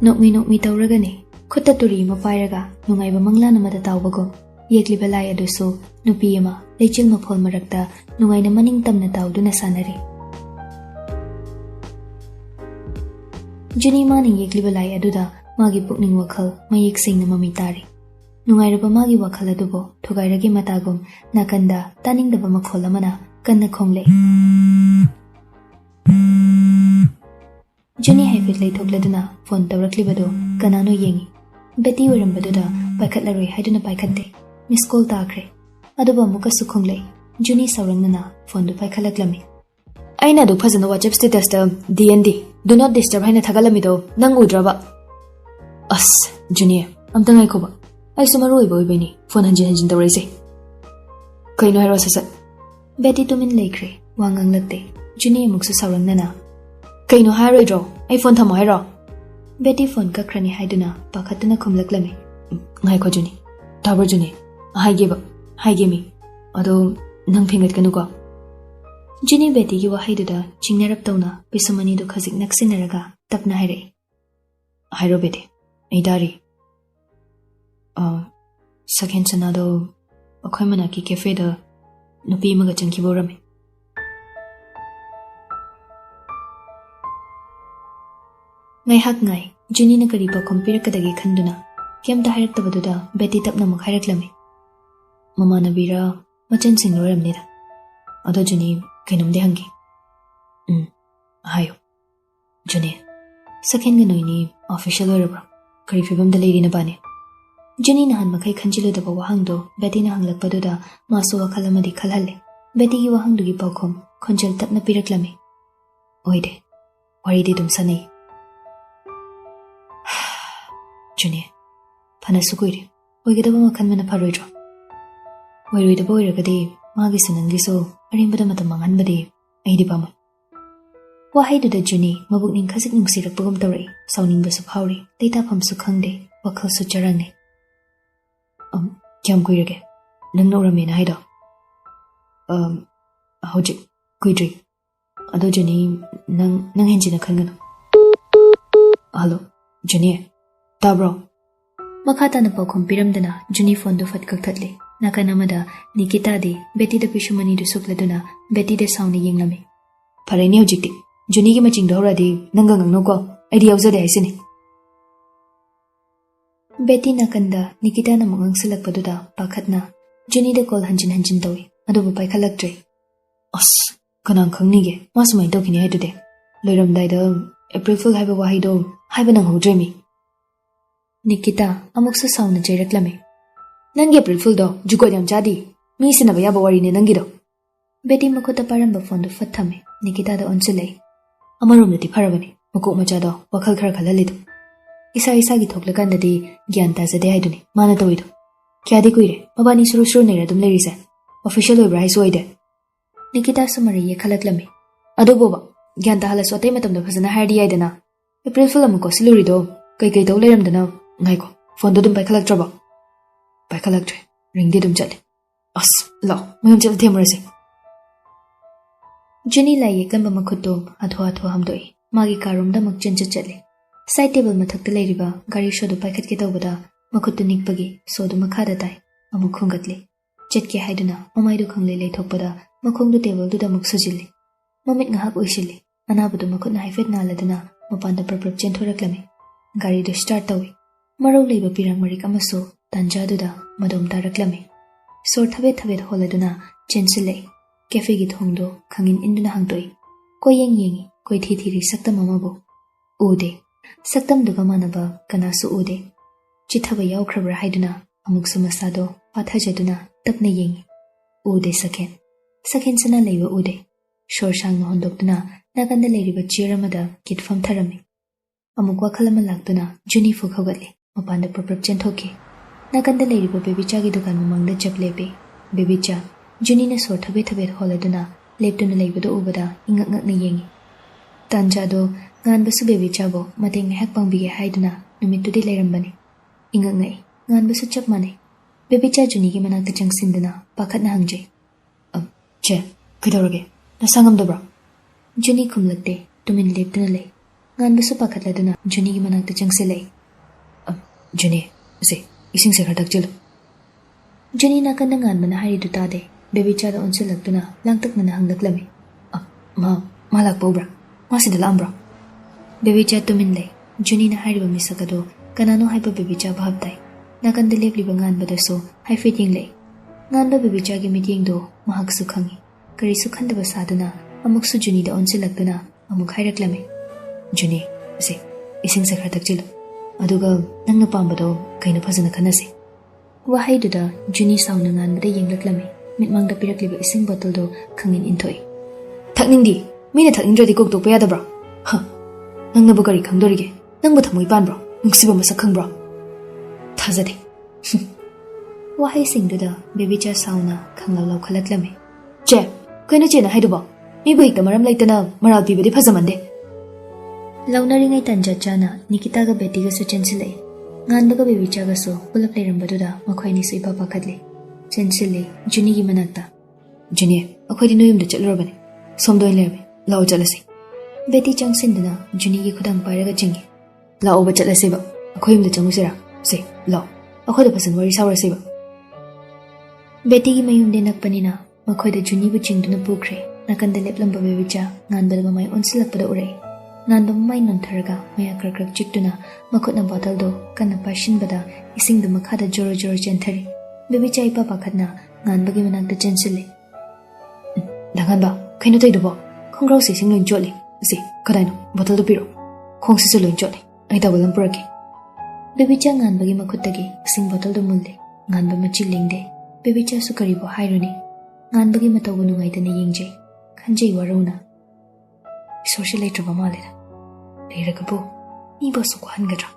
Nokmi tauragani khutta Turi ma pairaga nungaiba manglana mada tawbagom yekliba lai adusu nupi ama leichil maphol marakta nungaina Ningthemna tawduna sanari Juni mani yekliba lai aduda magi pukning Wakhal mayek singna mami tari nungairaba magi Wakhal adubo thugairagi matagom nakanda taningdaba makhol amana kanna khongle Juni haifit lay thokladuna phone tawraklibado kanano yengi Betty warambaduda paikhatlaroi haiduna paikhatte miss call taakre aduba muka sukhonglei Juni saurangna phone du paikhatlaklami aina du phajana WhatsApp status ta DND do not disturb haina thagalamido nang udraba as Juni amta ngai khoba ai sumaroi boibeni phone hanjin tawraise kaino haro sasa Betty tumin laikre wangang lakte Juni muksa saurangna Kaino haroidro ai phone thamo hairo Betty phone ka khrani haiduna pakhatuna khumlaklami ngai kho Juni tabur Juni haige mi ado nang phingat kanu ko Juni Betty gi wahaiduda chingnarap tawna pisamani du khajik naksinaraga tapna haire hairo Betty ai dari second sanado akhoi mana ki cafe da nupi maga changki borame Ngai Juni na kari pakhom pirakadagi khanduna kemta hairaktabaduda Betty tapna mak hairaklami mama nabira machan sing loramnida ado Juni kainomde hangi hayo Juni second ga noini official orabra kari fibam da leiri na bane Juni na han makai khanjilo daba wahangdo Betty na hanglakpaduda masu Wakhal amadi khalhalle Betty gi wahangdugi pakhom khonjal tapna piraklami oide waridi dum sanai Juni phana sukuire oigedaba makhan mana pharoidro oiroidaba oiragadi magi sunangiso arimbada matam manganbadi aidi pamai wahaiduda Juni mabukning khajik nungsirakpagum tawrai sauningbasu phawri teita phamsu khangde Wakhal su charangne kyam kuirage nang Naorem na haido hojik kuidri ado Juni nang henjina khangano hello Juni Tabro Makata na pakhom piramdana Juni phone do fat kakatli nakanamada Nikita de Betty da pishumani du sukladuna Betty de sauni yenglami Pharani hojikti Juni gi maching doradi nangang noko aidi yauzade haisini Betty nakanda Nikita na mangang silakpaduda pakhatna Juni de call hanjin tawi adubu paikhalaktre as kanang khangnige masumai dokini haidude loiramdai da April Fool haiba wahido haiba nang hodremi Nikita amuksa sauna jairaklame Nangi April Fool do jugodam jadi mi sinaba yaba warine nangido Betty makota paramba phone do fathame Nikita da onsilei amarom nati pharabani makok macha do Wakhal khara khalalidu isa gi thoklakandadi gyan ta jade haiduni mana toido kyadi kuire mabani suru nera dum lerise official oibra haiso oide Nikita sumari ye khalaklame adu boba gyan ta hala sote matam da phajana haidi aidana April Fool amuko silurido kai do leramdana ngai ko phone do dum paikhalaktraba paikhalaktre ring de dum chale as lo mayum chal themrase Juni lai yekan ba makhutto atho hamdoi magi karom da makchen chale side table mathak te leiriba gari shodu paikhat ke tawbada makhuttu nikpagi sodu makhada tai amu khongatli chetke haiduna mamai du khangle lei thokpada makhong du table du da muk sujilli mamit ngahak oisilli anabudu makhutna haifet naladuna mapanda prap chenthoraklame gari du start tawi marau leiba pirang marik amaso tanjaduda madom taraklame sor thabe holaduna chensilei cafe gi thongdo khangin induna hangtoi koyeng yengi koi thiri saktam amabo ude saktam duga manaba kanasu ude chithaba yaukhrabra haiduna amuk samasado pathajaduna tapne yengi ude sakhen sana leiba ude shor sang hondoktuna nakanda leiriba chair amada kitfam tharami. Amuk wakhal ama laktuna Juni fu khawgatli mapanda proprap chenthoki. Nakanda leiriba baby cha gi dukan mamangda chaplepe. Baby cha Juni na sor thabe thabe holaduna leptuna leibado ubada ingak ngak na yengi. Tanja do ngan basu baby cha bo mateng hek pangbige haiduna numitudi leirambani. Ingak ngai ngan basu chap mane. Baby cha Juni gi manakta changsinduna pakhat na hangje. Che kidorage na sangam dobra. Juni kumlakte tumin leptuna lei. Ngan basu pakhatladuna Juni gi manakta changsilei. Juni se ising se khatak chilo. Juni nakanda ngan mana hari du tade. Baby cha da onsilaktuna langtak na hanglaklami. Malak pobra. Masida lambra. Baby cha tumin lei. Juni na hari ba misakado kanano haipa baby cha bhabtai. Nakanda lepliba ngan badaso hai fitting lei. Ngan ba baby cha gi meeting do mahak su khangi. Kari su khandaba saduna amuk su Juni da onsilaktuna amuk hairaklami. Juni se ising se khatak chilo. Aduga nangna pambado kaina phajana khanase. Wahai duda Juni sauna ngan bada yenglaklami. Mitmangda pirakliba ising bottle do khangin inthoi. Thakningdi mina thakningdradi kok tokpa yadabra. Ha nangna bu gari khangdorige. Nangbu thamoi panbro. Nungsiba masak khangbro. Thajade. Wahai singduda baby cha sauna khanglaw law khalaklami. Che kaina chena haiduba. Mi bu hikta maram laitana maral pibadi phajamande. Launaringai tanja chana Nikita ga Betty ga su chensilei. Nganbaga baby cha ga su pulap leirambaduda makhoi ni su ipa pakhatle. Chensilei Juni gi manakta. Juni akhoi di noyum da chatlorabani. Somdoin lerbe lao chalase. Betty changsinduna Juni gi khudang pairaga chingi. Lao ba chatlase ba. Akhoi yum da changusira. Se lao. Akhoi da pasan wari sawrase ba. Betty gi mayum de nakpanina makhoi da Juni bu chingduna pukre. Nakanda leplamba baby cha nganbada mamai onsilakpada urei. Nganba mai nontharaga maya krak chiktuna makhutna bottle do kana pashin bada ising da makhada joro chenthari. Baby chai pa pakhatna nganbagi manakta chensile. Danganba kaino tai dubo khongrau si sing loin chole. Si kadaino bottle do piro. Khongsi su loin chole. Ai ta bolam purake. Baby cha nganbagi makhuttagi sing bottle do mulde. Nganba machi lingde. Baby cha su karibo haironi. Nganbagi matawu nungaitana yengje. Khanjei waruna. Social later malida. Leirakabu, Niba Sukuhangatra.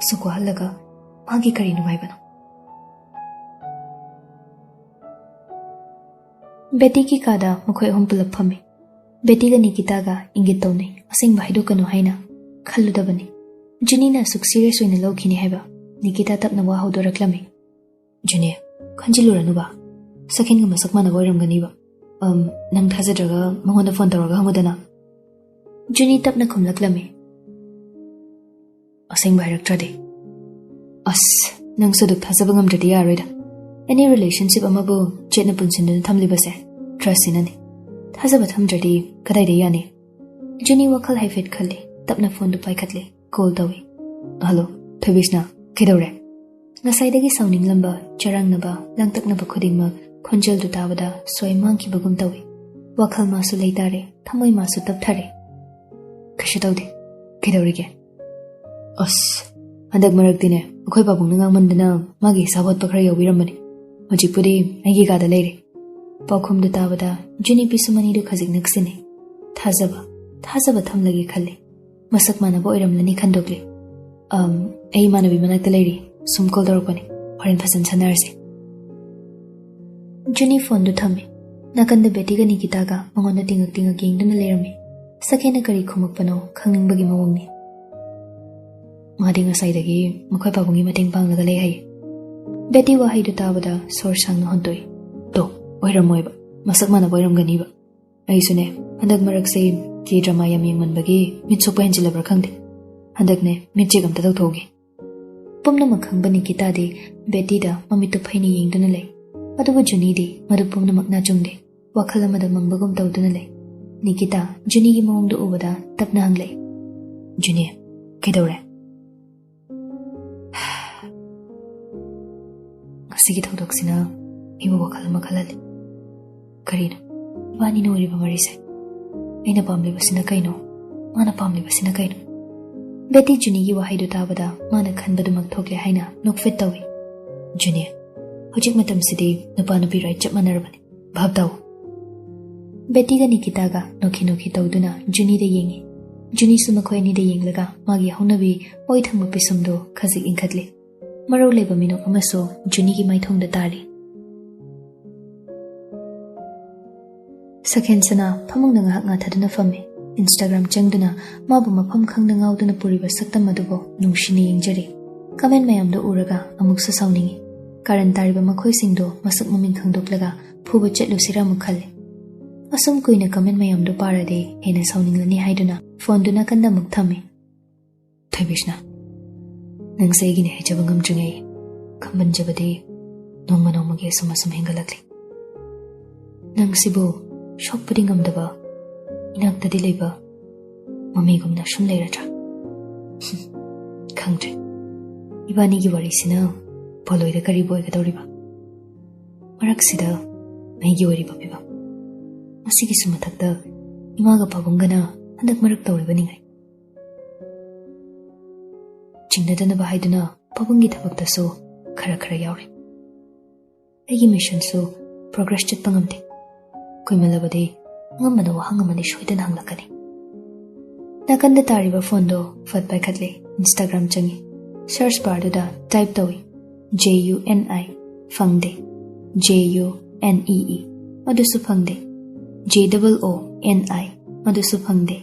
Sukuhalaga, Magi Karinu Vaibano. Betty ki kada Mokoi Humpulapami. Betty ga Nikitaga Ingitone, a sing Bahidukano Haina, Kaludabani. Junina suk serious in a low kini heba. Nikita tapna waho doraklami. Junia, Kanjiluranuba. Sakin Masakman avoidum ganiba. Nang Tazadraga, Mahona Fontaroga Hamadana. Juni tapna kumlaklami. Asing bayrak trade. As nang suduk thasaba ngamdradi yarida. Any relationship amabu chetna punsindu thamlibase trust inani. Thasaba thamdradi kadaida yani. Juni wakhal haifet khalli tapna phone du paikhatle call tawi. Hello, Thabishna, kidore. Ngasaidagi sauning lamba charangnaba langtaknaba khudingma khonjal du tabada soi mangki bagum tawi. Wakhal masu leitare thamoi masu tapthare. Kashitaude, kidorige. As, handak marakdine, akhoi pabung nangang mandana magi sabot pakhara yawiramani. Hojikpudi aigi gada leire. Paukhum du tabada Juni pisumani du khazik naksine. Thazaba thamlagi khalle. Masak manaba oiramlani khandokle. Ai manabi manakta leire. Sum call dorokani. Horen phasan sanarse. Juni phone du thame. Nakanda Betty ga Nikita ga mangonda tingak yengduna leirami. Sakena kari khumukpano khangingbagi mawongni. Madi ngasaidagi makhoi pabungi mateng panglaga lei hai. Betty wahai du tabada sor sangna hontoi. To oiramoiba masak mana oiramganiba. Aisune handak marakse ki drama yam yengmanbagi mitsokpa henjilabra khangde. Handakne mitchegam ta thoge. Pumna makhangba Nikita de Betty da mamitu phaini yengduna lei. Aduba Juni de madu pumna makna chungde. Wakhal amada mangbagum tawduna lei. Nikita Juni gi mawongda ubada tapna hanglei. Juni kidore. Asigi thawdoksina ibu wakhal ama khalali. Karina ibani no riba marise. Aina pamlibasina kaino mana pamlibasina kaino. Betty Juni gi wahai du tabada mana khanbadu makthokle haina nokfit tawi. Juni hojik matam sidi napa nupi right chap manarabani. Bhabtaw. Betty ga Nikitaga noki noki tauduna Juni de yengi. Juni sumakoi ni de yenglaga magi haunabi oi thangma pisumdo khazik inkhatli. Maro leba minok amaso Juni gi maithong da tari. Sakhen sana phamung na ngak nga thaduna fami. Instagram changduna mabu mafam khangna ngauduna puriba saktam adubo nungshini yengjari. Comment mayamdo uraga amuk sa sauningi. Karan tariba makhoi singdo masuk maming khangdoklaga phuba chetlusira mukhali. Asum kuina comment mayamdo parade hena sauninglani haiduna phone duna kanda muk thame. Thoibishna nang saigine hejaba ngamjungai khamban jabade nongma nongmage sumasum hengalakli. Nang sibo shokpadi ngamdaba inaktadi leiba mamigumna shum leiratra. Khangdre ibani gi wari sina poloi da kari boy gadoriba. Marak sida mai gi wari babiba. Masigi sumathakta imaga pabungana handak marak tawriba ningai. Chingnadana ba haiduna pabungi thabakta so khara khara yauri. Agi mission so progress chatpa ngamde. Kuimalabade ngamana wahangamani shoidana hanglakani. Nakanda tariba phone do fat pai khatle Instagram changi. Search bar da type tawi JUNI fangde JUNEE madusu fangde JOONI madusu fangde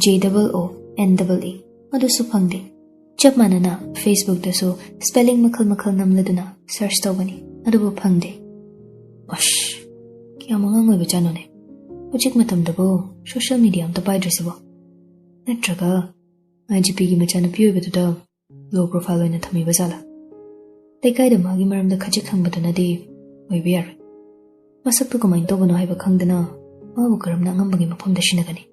JOONEE madusu fangde. Chap manana Facebook da so spelling makhal makhal namladuna search tawani adubu fangde. Osh kya mangang oi bachano ne hojik matam dabo social media am to paidrisibo natraga IGP gi machana pioi betuda low profile oina thami bazala lekai da magi maram da khajik khangbaduna di oi biyar masak tu kamain to bono haiba khangdana mabu karamna ngambagi mafam da shinagani.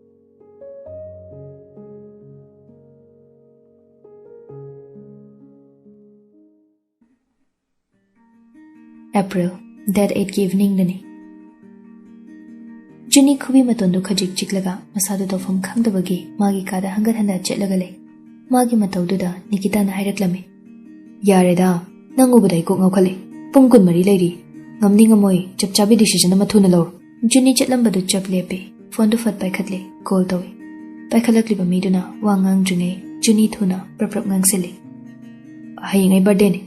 April that 8 ki evening dani Juni khubi matondo khajik chiklaga masadu tofam khangdabagi magi kada hangat handa chetlaga le magi matawduda Nikita na hairaklame yareda nangu budai ko ngaukhale pungkun mari leiri ngamni ngamoi chapchabi decision ama thuna lor. Juni chetlambadu chaplepe phone do fat pai khatle call tawi pai khalakli ba miduna wangang junge Juni thuna praprap ngangsele hayingai birthday ne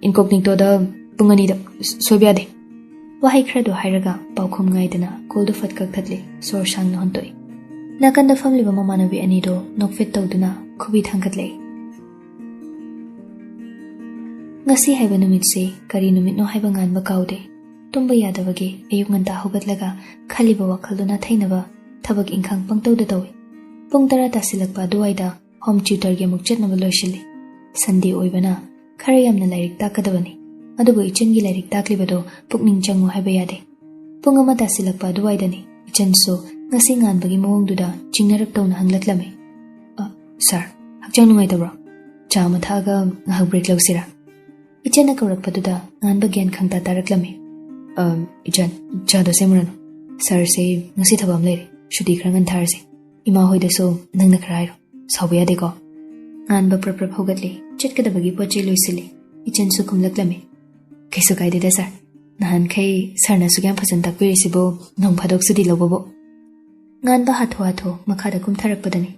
incognito da pungani da sobyade wahai khrado hairaga paukhum ngaidana call do fat kakhatle sor sang na hontoi nakanda family ba mamanabi ani do nokfit tawduna khubi thangkatle. Ngasi haiba numit se kari numit no haiba ngan ba kaude tumba yadabage ayuk nganta hogatlaga khaliba wakhaluna thainaba thabak ingkhang pangtawda tawi pung tara tasilakpa duwaida home tutor ge mukchet naba loishili Sunday oibana khara yamna lairik takadabani adubu ichengi lairik taklibado pukning changu haiba yade pung ama tasilakpa duwaidani ichenso ngasi nganbagi mawongduda chingnarak tawna hanglaklame sir hakchang nungai tabro chama thaga ngahak break lausira ichena kaurakpaduda nganba gyan khangta taraklame ijan chado semrano sir se ngasi thabam leire shuti khrangan tharse ima hoida so nangna khrairo saubiya deko nganba prap hogatli chetkadabagi poche loisili ichen su kumlaklame kaisu kaide da sir nahan khai sarna su gyam phasan takpirisibo nong phadok sudi lobobo nganba hatho makhada kumtharakpadani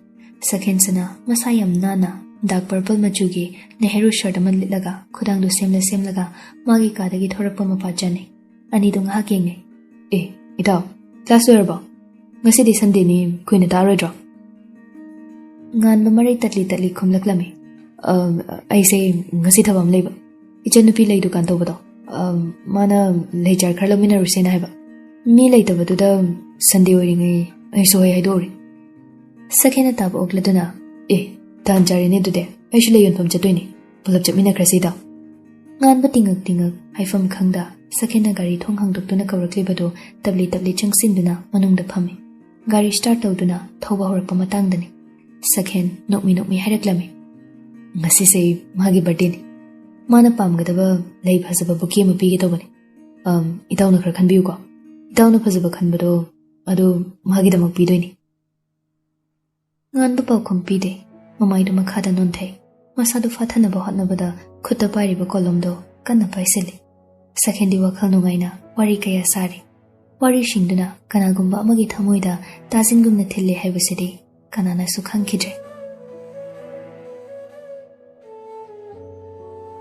sakhensana masayam nana dark purple machugi Nehru shirt aman litlaga khudang do semlaga magi kadagi thorakpa mapachane ani do ngha kenge itaw class werba ngasi di Sunday ni kuina taroidro ngan ba mari tatli khumlaklame aise ngasi thabam leiba ichen nupi lei dukan tobado mana leichar kharlamina rusena haiba mi leitaba da Sunday oringai aiso haidori sakhena tab okladuna tan jarine dude aishu leyon pham chatoini pulap chapmina krasida ngan ba tingak haifam khangda sakhena gari thong hangdukduna kawraklibado tabli changsinduna manungda phame gari start tawduna thoba horakpa matangdani sakhen nokmi haireklame ngasi se magi birthday ni mana pamgadaba lei phajaba buki ma pige tobani itawna khar khanbiu ko itawna phajaba khanbado adu magi damak pidoini ngan ba paukhum pide mamai do makhada nonthai masadu fathana ba hotnabada khutta pariba kolomdo kanna paiseli sakhendi wakhal nungaina wari kaya sari ꯋꯥꯔꯤꯁꯤꯡꯗꯨꯅ ꯀꯅꯥꯒꯨꯝꯕ ꯑꯃꯒꯤ ꯊꯃꯣꯏꯗ ꯇꯥꯁꯤꯟꯒꯨꯝꯅ ꯊꯤꯜꯂꯦ ꯍꯥꯏꯕꯁꯤꯗꯤ ꯀꯅꯥꯅꯁꯨ ꯈꯪꯈꯤꯗ꯭ꯔꯦ꯫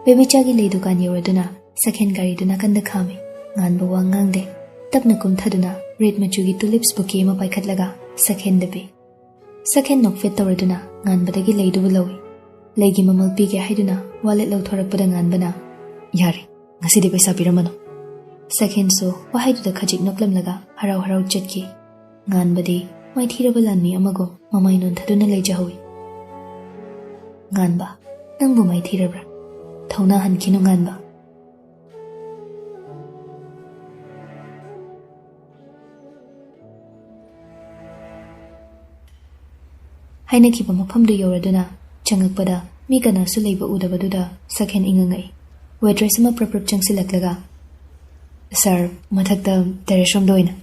ꯕꯦꯕꯤꯆꯥꯒꯤ ꯂꯩ ꯗꯨꯀꯥꯟ ꯌꯧꯔꯗꯨꯅ ꯁꯛꯍꯦꯟ ꯒꯥꯔꯤꯗꯨ ꯅꯥꯀꯟꯗ ꯈꯥꯝꯃꯤ꯫ ꯉꯥꯟꯕ ꯋꯥ ꯉꯥꯡꯗꯦ꯫ ꯇꯞꯅ ꯀꯨꯝꯊꯗꯨꯅ ꯔꯦꯗ ꯃꯆꯨꯒꯤ ꯇꯨꯂꯤꯞꯁ ꯕꯨꯀꯦ ꯑꯃ ꯄꯥꯏꯈꯠꯂꯒ ꯁꯛꯍꯦꯟꯗ ꯄꯤ꯫ ꯁꯛꯍꯦꯟ ꯅꯣꯛꯐꯦꯠ ꯇꯧꯔꯗꯨꯅ ꯉꯥꯟꯕꯗꯒꯤ ꯂꯩꯗꯨꯕꯨ ꯂꯧꯏ꯫ ꯂꯩꯒꯤ ꯃꯃꯜ ꯄꯤꯒꯦ ꯍꯥꯏꯗꯨꯅ ꯋꯥꯂꯦꯠ ꯂꯧꯊꯣꯔꯛꯄꯗ ꯉꯥꯟꯕꯅ "ꯌꯥꯔꯦ, ꯉꯁꯤꯗꯤ ꯄꯩꯁꯥ ꯄꯤꯔꯝꯃꯅꯨ." ꯁꯛꯍꯦꯟꯁꯨ ꯋꯥꯍꯩꯗꯨꯗ ꯈꯖꯤꯛ ꯅꯣꯛꯂꯝꯂꯒ ꯍꯔꯥꯎ ꯍꯔꯥꯎ ꯆꯠꯈꯤ꯫ ꯉꯥꯟꯕꯗꯤ ꯃꯥꯏꯊꯤꯔꯕ ꯂꯥꯟꯃꯤ ꯑꯃꯒꯨꯝ ꯃꯃꯥꯏ ꯅꯣꯟꯊꯗꯨꯅ ꯂꯩꯖꯍꯧꯏ꯫ "ꯉꯥꯟꯕ, ꯅꯪꯕꯨ ꯃꯥꯏꯊꯤꯔꯕ꯭ꯔꯥ? ꯊꯧꯅꯥ ꯍꯟꯈꯤꯅꯨ ꯉꯥꯟꯕ." ꯍꯥꯏꯅꯈꯤꯕ ꯃꯐꯝꯗꯨ ꯌꯧꯔꯗꯨꯅ ꯆꯪꯉꯛꯄꯗ ꯃꯤ ꯀꯅꯥꯁꯨ ꯂꯩꯕ ꯎꯗꯕꯗꯨꯗ ꯁꯛꯍꯦꯟ ꯏꯉꯉꯛꯏ꯫ ꯋꯦꯇ꯭ꯔꯦꯁ ꯑꯃ ꯄ꯭ꯔꯞ ꯆꯪꯁꯤꯜꯂꯛꯂꯒ "ꯁꯥꯔ, ꯃꯊꯛꯇ ꯇꯦꯔꯦꯁꯔꯣꯝꯗ ꯑꯣꯏꯅ."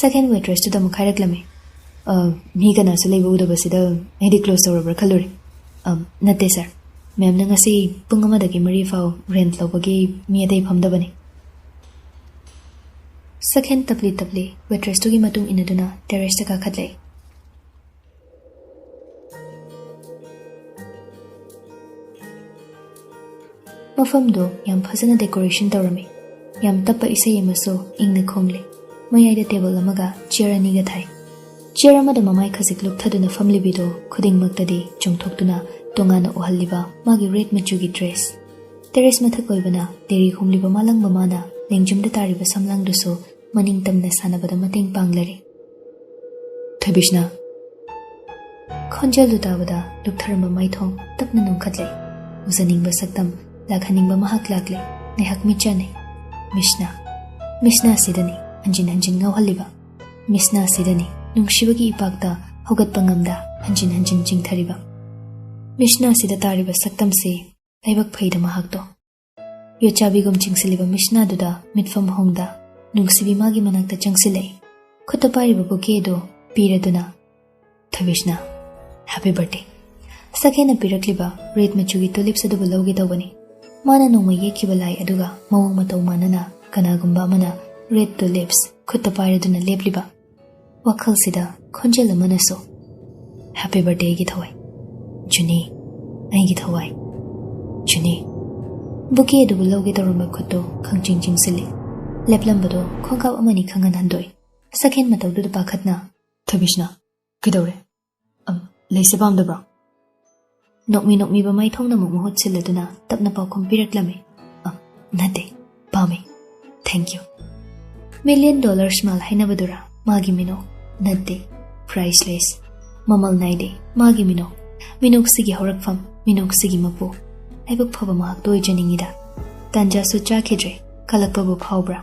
ꯁꯛꯍꯦꯟ ꯋꯦꯇ꯭ꯔꯦꯁꯇꯨꯗ ꯑꯃꯨꯛ ꯍꯥꯏꯔꯛꯂꯝꯃꯤ꯫ "ꯃꯤ ꯀꯅꯥꯁꯨ ꯂꯩꯕ ꯎꯗꯕꯁꯤꯗ ꯑꯩꯗꯤ ꯀ꯭ꯂꯣꯖ ꯇꯧꯔꯕ꯭ꯔꯥ ꯈꯜꯂꯨꯔꯦ." "ꯅꯠꯇꯦ ꯁꯥꯔ, ꯃꯦꯝꯅ ꯉꯁꯤ ꯄꯨꯡ 1ꯗꯒꯤ 4 ꯐꯥꯎ ꯔꯦꯟꯠ ꯂꯧꯕꯒꯤ ꯃꯤ ꯑꯇꯩ ꯐꯝꯗꯕꯅꯤ." ꯁꯛꯍꯦꯟ ꯇꯞꯂꯤ ꯇꯞꯂꯤ ꯋꯦꯇ꯭ꯔꯦꯁꯇꯨꯒꯤ ꯃꯇꯨꯡ ꯏꯟꯅꯗꯨꯅ ꯇꯦꯔꯦꯁꯇ ꯀꯥꯈꯠꯂꯛꯏ꯫ ꯃꯐꯝꯗꯨ ꯌꯥꯝ ꯐꯖꯅ ꯗꯦꯀꯣꯔꯦꯁꯟ ꯇꯧꯔꯝꯃꯤ꯫ ꯌꯥꯝ ꯇꯞꯄ ꯏꯁꯩ ꯑꯃꯁꯨ ꯏꯪꯅ ꯈꯣꯡꯂꯤ꯫ ꯃꯌꯥꯏꯗ ꯇꯦꯕꯜ ꯑꯃꯒ ꯆꯤꯌꯔ 2ꯒ ꯊꯥꯏ꯫ ꯆꯤꯌꯔ ꯑꯃꯗ ꯃꯃꯥꯏ ꯈꯖꯤꯛ ꯂꯨꯞꯊꯗꯨꯅ ꯐꯝꯂꯤꯕꯤꯗꯨ ꯈꯨꯗꯤꯡꯃꯛꯇꯗꯤ ꯆꯣꯡꯊꯣꯛꯇꯨꯅ ꯇꯣꯉꯥꯟꯅ ꯎꯍꯜꯂꯤꯕ ꯃꯥꯒꯤ ꯔꯦꯗ ꯃꯆꯨꯒꯤ ꯗ꯭ꯔꯦꯁ꯫ ꯇꯦꯔꯦꯁ ꯃꯊꯛ ꯑꯣꯏꯕꯅ ꯂꯤꯔꯤ ꯍꯨꯝꯂꯤꯕ ꯃꯥꯂꯪꯕ ꯃꯥꯅ ꯂꯦꯡꯖꯨꯝꯗ ꯇꯥꯔꯤꯕ ꯁꯝꯂꯥꯡꯗꯨꯁꯨ ꯃꯅꯤꯡ ꯇꯝꯅ ꯁꯥꯟꯅꯕꯗ ꯃꯇꯦꯡ ꯄꯥꯡꯂꯔꯤ꯫ "ꯊꯣꯏꯕꯤꯁꯅꯥ." ꯈꯣꯟꯖꯦꯜꯗꯨ ꯇꯥꯕꯗ ꯂꯨꯞꯊꯔꯝꯕ ꯃꯥꯏꯊꯣꯡ ꯇꯞꯅ ꯅꯣꯡꯈꯠꯂꯛꯏ꯫ ꯎꯖꯅꯤꯡꯕ ꯁꯛꯇꯝ ꯂꯥꯛꯍꯟꯅꯤꯡꯕ ꯃꯍꯥꯛ ꯂꯥꯛꯂꯦ꯫ ꯉꯥꯏꯍꯥꯛ ꯃꯤꯠꯆꯅꯩ꯫ ꯃꯤꯁꯅꯥ, ꯃꯤꯁꯅꯥ ꯑꯁꯤꯗꯅꯤ ꯍꯟꯖꯤꯟ ꯍꯟꯖꯤꯟ ꯉꯥꯎꯍꯜꯂꯤꯕ꯫ ꯃꯤꯁꯅꯥ ꯑꯁꯤꯗꯅꯤ ꯅꯨꯡꯁꯤꯕꯒꯤ ꯏꯄꯥꯛꯇ ꯍꯧꯒꯠꯄ ꯉꯝꯗ ꯍꯟꯖꯤꯟ ꯍꯟꯖꯤꯟ ꯆꯤꯡꯊꯔꯤꯕ꯫ ꯃꯤꯁꯅꯥ ꯑꯁꯤꯗ ꯇꯥꯔꯤꯕ ꯁꯛꯇꯝꯁꯤ ꯂꯥꯏꯕꯛ ꯐꯩꯗ ꯃꯍꯥꯛꯇꯣ꯫ ꯌꯣꯠꯆꯥꯕꯤꯒꯨꯝ ꯆꯤꯡꯁꯤꯜꯂꯤꯕ ꯃꯤꯁꯅꯥꯗꯨꯗ ꯃꯤꯠꯐꯝ ꯍꯣꯡꯗ ꯅꯨꯡꯁꯤꯕꯤ ꯃꯥꯒꯤ ꯃꯅꯥꯛꯇ ꯆꯪꯁꯤꯜꯂꯛꯏ꯫ ꯈꯨꯠꯇ ꯄꯥꯏꯔꯤꯕ ꯕꯨꯀꯦꯗꯨ ꯄꯤꯔꯗꯨꯅ "ꯊꯣꯏꯕꯤꯁꯅꯥ, ꯍꯦꯄꯤ ꯕꯔꯊꯗꯦ." ꯁꯛꯍꯦꯟꯅ ꯄꯤꯔꯛꯂꯤꯕ ꯔꯦꯗ ꯃꯆꯨꯒꯤ ꯇꯨꯂꯤꯞꯁ ꯑꯗꯨꯕꯨ ꯂꯧꯒꯦ ꯇꯧꯕꯅꯤ꯫ ꯃꯥꯅ ꯅꯣꯡꯃ ꯌꯦꯛꯈꯤꯕ ꯂꯥꯏ ꯑꯗꯨꯒ ꯃꯑꯣꯡ ꯃꯇꯧ ꯃꯥꯟꯅꯅ ꯀꯅꯥꯒꯨꯝꯕ ꯑꯃꯅ ꯔꯦꯗ ꯇꯨꯂꯤꯞꯁ ꯈꯨꯠꯇ ꯄꯥꯏꯔꯗꯨꯅ ꯂꯦꯞꯂꯤꯕ꯫ ꯋꯥꯈꯜꯁꯤꯗ ꯈꯣꯟꯖꯦꯜ ꯑꯃꯅꯁꯨ "ꯍꯦꯄꯤ ꯕꯔꯊꯗꯦ ꯑꯩꯒꯤ ꯊꯋꯥꯏ, ꯖꯨꯅꯤ, ꯑꯩꯒꯤ ꯊꯋꯥꯏ, ꯖꯨꯅꯤ." ꯕꯨꯀꯦ ꯑꯗꯨꯕꯨ ꯂꯧꯒꯦ ꯇꯧꯔꯝꯕ ꯈꯨꯠꯇꯨ ꯈꯪꯆꯤꯡ ꯆꯤꯡꯁꯤꯜꯂꯤ꯫ ꯂꯦꯞꯂꯝꯕꯗꯨ ꯈꯣꯡꯀꯥꯞ ꯑꯃꯅꯤ ꯈꯪꯍꯟ ꯍꯟꯗꯣꯛꯏ꯫ ꯁꯛꯍꯦꯟ ꯃꯇꯧꯗꯨꯗ ꯄꯥꯈꯠꯅ "ꯊꯣꯏꯕꯤꯁꯅꯥ, ꯀꯩꯗꯧꯔꯦ? ꯂꯩꯁꯦ ꯄꯥꯝꯗꯕ꯭ꯔꯣ?" ꯅꯣꯛꯃꯤ ꯅꯣꯛꯃꯤꯕ ꯃꯥꯏꯊꯣꯡꯅ ꯑꯃꯨꯛ ꯃꯍꯨꯠ ꯁꯤꯜꯂꯗꯨꯅ ꯇꯞꯅ ꯄꯥꯎꯈꯨꯝ ꯄꯤꯔꯛꯂꯝꯃꯤ꯫ "ꯅꯠꯇꯦ, ꯄꯥꯝꯃꯤ, ꯊꯦꯡꯛ ꯌꯨ." $1,000,000 ꯁ꯭ꯃꯥꯏꯜ ꯍꯥꯏꯅꯕꯗꯨꯔꯥ ꯃꯥꯒꯤ ꯃꯤꯅꯣꯛ? ꯅꯠꯇꯦ, ꯄ꯭ꯔꯥꯏꯁꯂꯦꯁ, ꯃꯃꯜ ꯅꯥꯏꯗꯦ ꯃꯥꯒꯤ ꯃꯤꯅꯣꯛ꯫ ꯃꯤꯅꯣꯛꯁꯤꯒꯤ ꯍꯧꯔꯛꯐꯝ, ꯃꯤꯅꯣꯛꯁꯤꯒꯤ ꯃꯄꯨ ꯂꯥꯏꯕꯛ ꯐꯕ ꯃꯍꯥꯛꯇꯣ ꯑꯣꯏꯖꯅꯤꯡꯉꯤꯗ꯫ ꯇꯥꯟꯖꯥꯁꯨ ꯆꯥꯈꯤꯗ꯭ꯔꯦ, ꯀꯜꯂꯛꯄꯕꯨ ꯐꯥꯎꯕ꯭ꯔꯥ?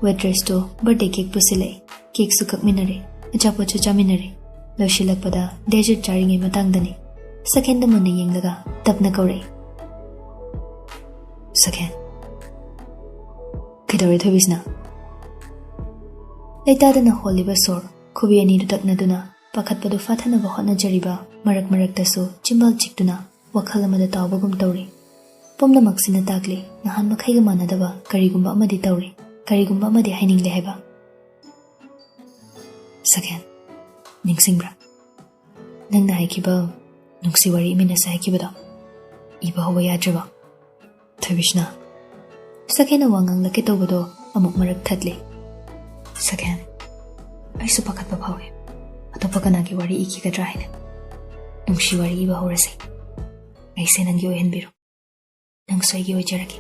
ꯋꯦꯇ꯭ꯔꯦꯁꯇꯨ ꯕꯔꯊꯗꯦ ꯀꯦꯛ ꯄꯨꯁꯤꯜꯂꯛꯏ꯫ ꯀꯦꯛꯁꯨ ꯀꯛꯃꯤꯟꯅꯔꯦ, ꯑꯆꯥꯄꯣꯠꯁꯨ ꯆꯥꯃꯤꯟꯅꯔꯦ꯫ ꯂꯣꯏꯁꯤꯜꯂꯛꯄꯗ ꯗꯦꯖꯔꯠ ꯆꯥꯔꯤꯉꯩ ꯃꯇꯥꯡꯗꯅꯤ꯫ ꯁꯛꯍꯦꯟꯗ ꯃꯨꯟꯅ ꯌꯦꯡꯂꯒ ꯇꯞꯅ ꯀꯧꯔꯛꯏ꯫ "ꯁꯛꯍꯦꯟ." "ꯀꯩꯗꯧꯔꯦ ꯊꯣꯏꯕꯤꯁꯅꯥ?" ꯂꯩꯇꯥꯗꯅ ꯍꯣꯜꯂꯤꯕ ꯁꯣꯔ, ꯈꯨꯕꯤ ꯑꯅꯤꯗꯨ ꯇꯛꯅꯗꯨꯅ ꯄꯥꯈꯠꯄꯗꯨ ꯐꯥꯊꯅꯕ ꯍꯣꯠꯅꯖꯔꯤꯕ ꯃꯔꯛ ꯃꯔꯛꯇꯁꯨ ꯆꯤꯝꯕꯥꯜ ꯆꯤꯛꯇꯨꯅ ꯋꯥꯈꯜ ꯑꯃꯗ ꯇꯥꯎꯕꯒꯨꯝ ꯇꯧꯔꯤ꯫ ꯄꯨꯝꯅꯃꯛꯁꯤꯅ ꯇꯥꯛꯂꯤ ꯅꯍꯥꯟ ꯃꯈꯩꯒ ꯃꯥꯟꯅꯗꯕ ꯀꯔꯤꯒꯨꯝꯕ ꯑꯃꯗꯤ ꯇꯧꯔꯤ, ꯀꯔꯤꯒꯨꯝꯕ ꯑꯃꯗꯤ ꯍꯥꯏꯅꯤꯡꯂꯦ ꯍꯥꯏꯕ꯫ "ꯁꯛꯍꯦꯟ, ꯅꯤꯡꯁꯤꯡꯕ꯭ꯔꯥ? ꯅꯪꯅ ꯍꯥꯏꯈꯤꯕ ꯅꯨꯡꯁꯤ ꯋꯥꯔꯤ ꯏꯃꯤꯟꯅꯁꯦ ꯍꯥꯏꯈꯤꯕꯗꯣ, ꯏꯕ ꯍꯧꯕ ꯌꯥꯗ꯭ꯔꯕ?" "ꯊꯣꯏꯕꯤꯁꯅꯥ." ꯁꯛꯍꯦꯟꯅ ꯋꯥ ꯉꯥꯡꯂꯛꯀꯦ ꯇꯧꯕꯗꯣ ꯑꯃꯨꯛ ꯃꯔꯛ ꯊꯠꯂꯤ꯫ "ꯁꯛꯍꯦꯟ, ꯑꯩꯁꯨ ꯄꯥꯈꯠꯄ ꯐꯥꯎꯏ ꯑꯇꯣꯞꯄ ꯀꯅꯥꯒꯤ ꯋꯥꯔꯤ ꯏꯈꯤꯒꯗ꯭ꯔꯥ ꯍꯥꯏꯅ꯫ ꯅꯨꯡꯁꯤ ꯋꯥꯔꯤ ꯏꯕ ꯍꯧꯔꯁꯤ꯫ ꯑꯩꯁꯦ ꯅꯪꯒꯤ ꯑꯣꯏꯍꯟꯕꯤꯔꯣ, ꯅꯪꯁꯨ ꯑꯩꯒꯤ ꯑꯣꯏꯖꯔꯒꯦ."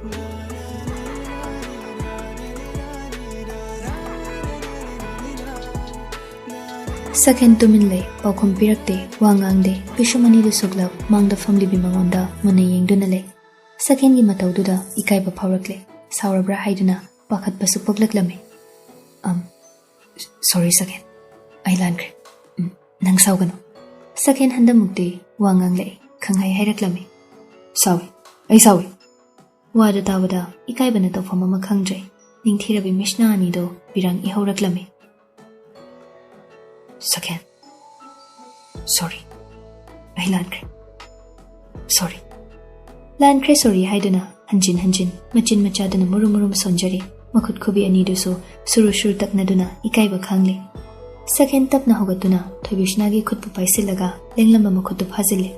ꯁꯛꯍꯦꯟ ꯇꯨꯃꯤꯟ ꯂꯩ, ꯄꯥꯎꯈꯨꯝ ꯄꯤꯔꯛꯇꯦ, ꯋꯥ ꯉꯥꯡꯗꯦ꯫ ꯄꯤꯁꯨꯝ ꯑꯅꯤꯗꯨ ꯁꯨꯛꯂꯞ ꯃꯥꯡꯗ ꯐꯝꯂꯤꯕꯤ ꯃꯉꯣꯟꯗ ꯃꯨꯟꯅ ꯌꯦꯡꯗꯨꯅ ꯂꯩ꯫ ꯁꯛꯍꯦꯟꯒꯤ ꯃꯇꯧꯗꯨꯗ ꯏꯀꯥꯏꯕ ꯐꯥꯎꯔꯛꯂꯦ꯫ ꯁꯥꯎꯔꯕ꯭ꯔꯥ ꯍꯥꯏꯗꯨꯅ ꯄꯥꯈꯠꯄꯁꯨ ꯄꯣꯛꯂꯛꯂꯝꯃꯤ꯫ "ꯁꯣꯔꯤ ꯁꯛꯍꯦꯟ, ꯑꯩ ꯂꯥꯟꯈ꯭ꯔꯦ, ꯅꯪ ꯁꯥꯎꯒꯅꯨ." ꯁꯛꯍꯦꯟ ꯍꯟꯗꯃꯨꯛꯇꯤ ꯋꯥ ꯉꯥꯡꯂꯛꯏ, ꯈꯪꯍꯥꯏ ꯍꯥꯏꯔꯛꯂꯝꯃꯤ꯫ "ꯁꯥꯎꯏ, ꯑꯩ ꯁꯥꯎꯏ." ꯋꯥꯗꯨ ꯇꯥꯕꯗ ꯏꯀꯥꯏꯕꯅ ꯇꯧꯐꯝ ꯑꯃ ꯈꯪꯗ꯭ꯔꯦ꯫ ꯅꯤꯡꯊꯤꯔꯕꯤ ꯃꯤꯁꯅꯥ ꯑꯅꯤꯗꯨ ꯕꯤꯔꯥꯡ ꯏꯍꯧꯔꯛꯂꯝꯃꯤ꯫ "ꯁꯛꯍꯦꯟ, ꯁꯣꯔꯤ, ꯑꯩ ꯂꯥꯟꯈ꯭ꯔꯦ, ꯁꯣꯔꯤ." ꯂꯥꯟꯈ꯭ꯔꯦ ꯁꯣꯔꯤ ꯍꯥꯏꯗꯨꯅ ꯍꯟꯖꯤꯟ ꯍꯟꯖꯤꯟ ꯃꯆꯤꯟ ꯃꯆꯥꯗꯨꯅ ꯃꯨꯔꯨꯝ ꯃꯨꯔꯨꯝ ꯁꯣꯟꯖꯔꯤ꯫ Makhut khubi anidusu suru taknaduna ikaiba khangli. Sakhen tapna hogatuna Thoibishna gi khutpu paisilaga lenglamba makhutu phajile.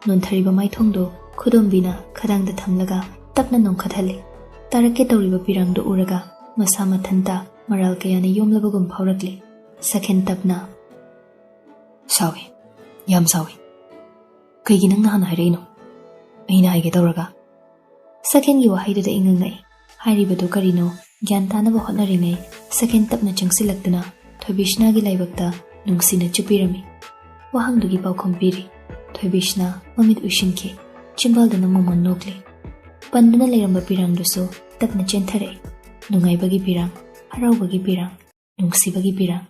Nonthariba maithongdo khudombina khadangda thamlaga tapna nongkhathale. Tarake tawriba pirangdo uraga masa mathanta maral kayana yomlabagum phaurakli. Sakhen tapna sawi yam sawi kaigi nang nahan hairino aina haige tawraga. Sakhen gi wahaiduda ingangai hairibadu karino gyan tanaba hotnaringai sakhen tapna changsilaktuna Thoibishna gi laibakta nungsina chupirami. Wahangdugi paukhom piri. Thoibishna mamit ushinki chimbalda namomon nokli. Panduna lairamba pirangdusu tapna chenthare. Nungaibagi pirang, haraubagi pirang, nungsibagi pirang.